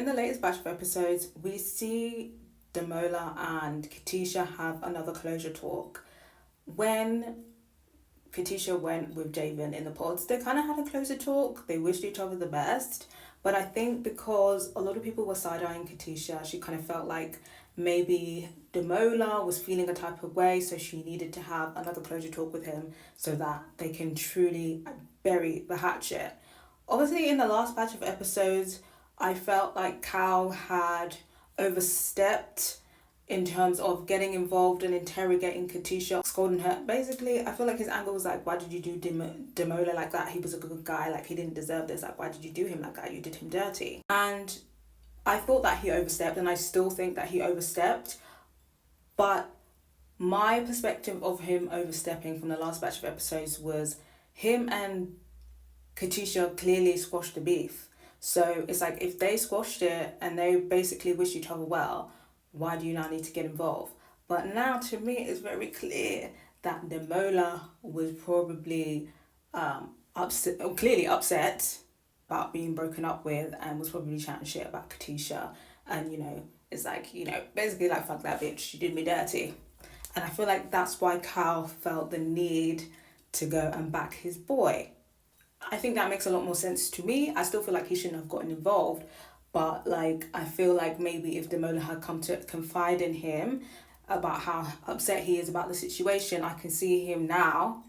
in the latest batch of episodes, we see Demola and Katisha have another closure talk. When Katisha went with Javin in the pods, they kind of had a closer talk. They wished each other the best. But I think because a lot of people were side-eyeing Katisha, she kind of felt like maybe Demola was feeling a type of way, so she needed to have another closure talk with him so that they can truly bury the hatchet. Obviously, in the last batch of episodes, I felt like Cal had overstepped in terms of getting involved and interrogating Katisha, scolding her. Basically, I feel like his angle was like, why did you do Demola like that? He was a good guy, like he didn't deserve this. Like, why did you do him like that? You did him dirty. And I thought that he overstepped, and I still think that he overstepped. But my perspective of him overstepping from the last batch of episodes was him and Katisha clearly squashed the beef. So it's like, if they squashed it and they basically wished each other well, why do you now need to get involved? But now, to me, it's very clear that Demola was probably clearly upset about being broken up with, and was probably chatting shit about Katisha. And, it's like, basically like, fuck that bitch, she did me dirty. And I feel like that's why Cal felt the need to go and back his boy. I think that makes a lot more sense to me. I still feel like he shouldn't have gotten involved. But I feel like maybe if Demola had come to confide in him about how upset he is about the situation, I can see him now,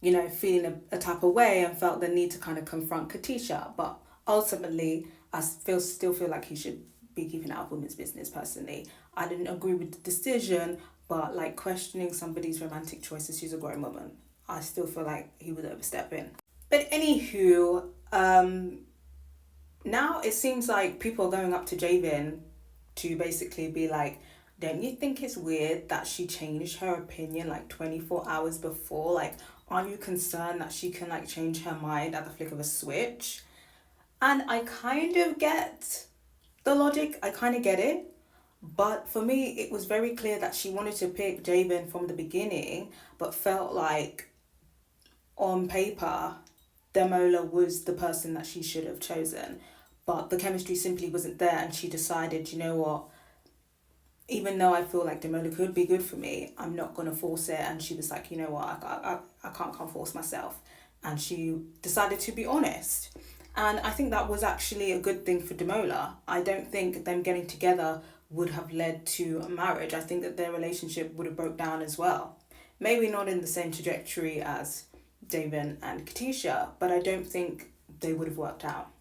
feeling a type of way, and felt the need to kind of confront Katisha. But ultimately, I still feel like he should be keeping out of women's business personally. I didn't agree with the decision, but questioning somebody's romantic choices, she's a grown woman. I still feel like he was overstepping. But anywho, now it seems like people are going up to Javin to basically be like, don't you think it's weird that she changed her opinion 24 hours before? Aren't you concerned that she can change her mind at the flick of a switch? And I kind of get the logic. I kind of get it. But for me, it was very clear that she wanted to pick Javin from the beginning, but felt like on paper, Demola was the person that she should have chosen. But the chemistry simply wasn't there, and she decided, you know what, even though I feel like Demola could be good for me, I'm not going to force it. And she was like, you know what, I can't force myself. And she decided to be honest. And I think that was actually a good thing for Demola. I don't think them getting together would have led to a marriage. I think that their relationship would have broke down as well. Maybe not in the same trajectory as Javin and Katisha, but I don't think they would have worked out.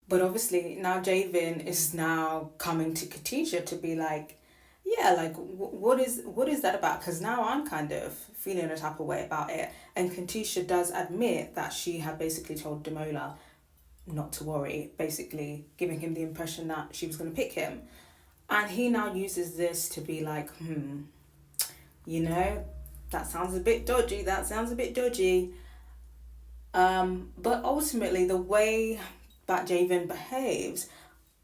But obviously now Javin is now coming to Katisha to be like, yeah, what is that about? Because now I'm kind of feeling a type of way about it. And Katisha does admit that she had basically told Demola not to worry, basically giving him the impression that she was going to pick him. And he now uses this to be like, that sounds a bit dodgy. But ultimately, the way that Javin behaves,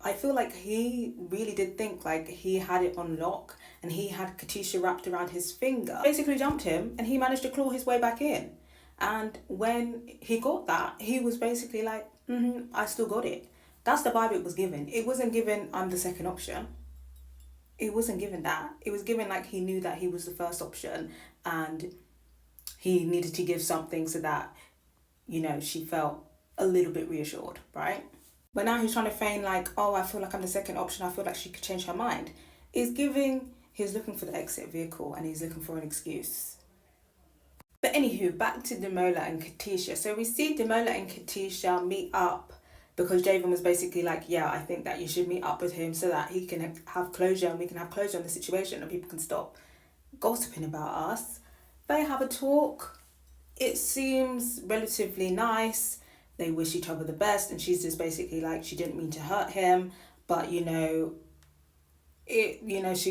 I feel like he really did think he had it on lock, and he had Katisha wrapped around his finger. Basically jumped him, and he managed to claw his way back in. And when he got that, he was basically like, I still got it. That's the vibe it was given. It wasn't given, I'm the second option. It wasn't given that. It was given he knew that he was the first option, and he needed to give something so that, she felt a little bit reassured, right? But now he's trying to feign I feel like I'm the second option. I feel like she could change her mind. He's looking for the exit vehicle, and he's looking for an excuse. But anywho, back to Demola and Katisha. So we see Demola and Katisha meet up because Javin was basically like, yeah, I think that you should meet up with him so that he can have closure, and we can have closure on the situation, and people can stop gossiping about us. They have a talk. It seems relatively nice. They wish each other the best, and she's just basically like, she didn't mean to hurt him, but she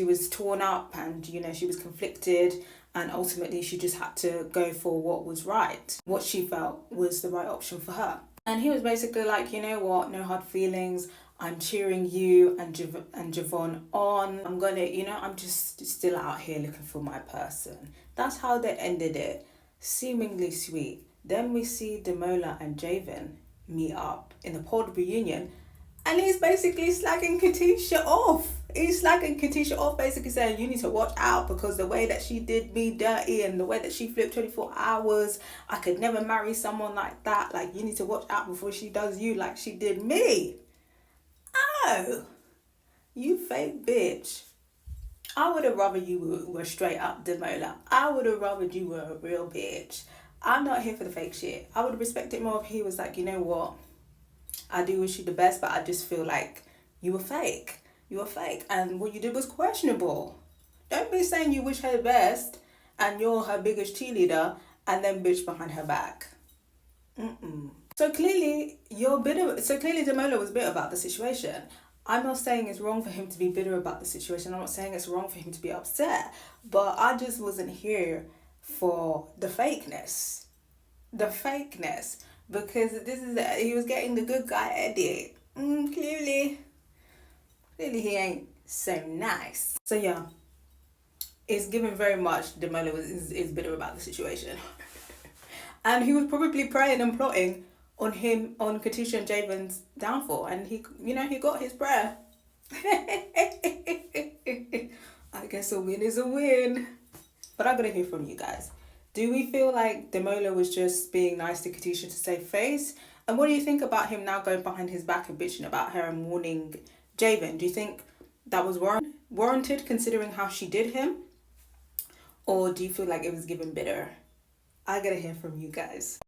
was torn up, and she was conflicted, and ultimately she just had to go for what was right, what she felt was the right option for her. And he was basically like, you know what, no hard feelings, I'm cheering you and Javon on. I'm just still out here looking for my person. That's how they ended it. Seemingly sweet. Then we see Demola and Javin meet up in the pod reunion, And he's basically slagging Katisha off. He's slagging Katisha off, basically saying, you need to watch out because the way that she did me dirty and the way that she flipped 24 hours, I could never marry someone like that. Like, you need to watch out before she does you like she did me. Oh, you fake bitch. I would have rather you were straight up Demola. I would have rather you were a real bitch. I'm not here for the fake shit. I would respect it more if he was like, you know what? I do wish you the best, but I just feel like you were fake. You were fake. And what you did was questionable. Don't be saying you wish her the best and you're her biggest cheerleader and then bitch behind her back. Mm-mm. So clearly, you're bitter. So clearly, Demola was bitter about the situation. I'm not saying it's wrong for him to be bitter about the situation. I'm not saying it's wrong for him to be upset. But I just wasn't here for the fakeness. The fakeness. Because he was getting the good guy edit. Clearly he ain't so nice. So yeah, it's given very much Demola is bitter about the situation. And he was probably praying and plotting on Katisha and Javin's downfall. And he got his prayer. I guess a win is a win. But I gotta hear from you guys. Do we feel like Demola was just being nice to Katisha to save face? And what do you think about him now going behind his back and bitching about her and warning Javin? Do you think that was warranted considering how she did him? Or do you feel like it was given bitter? I gotta hear from you guys.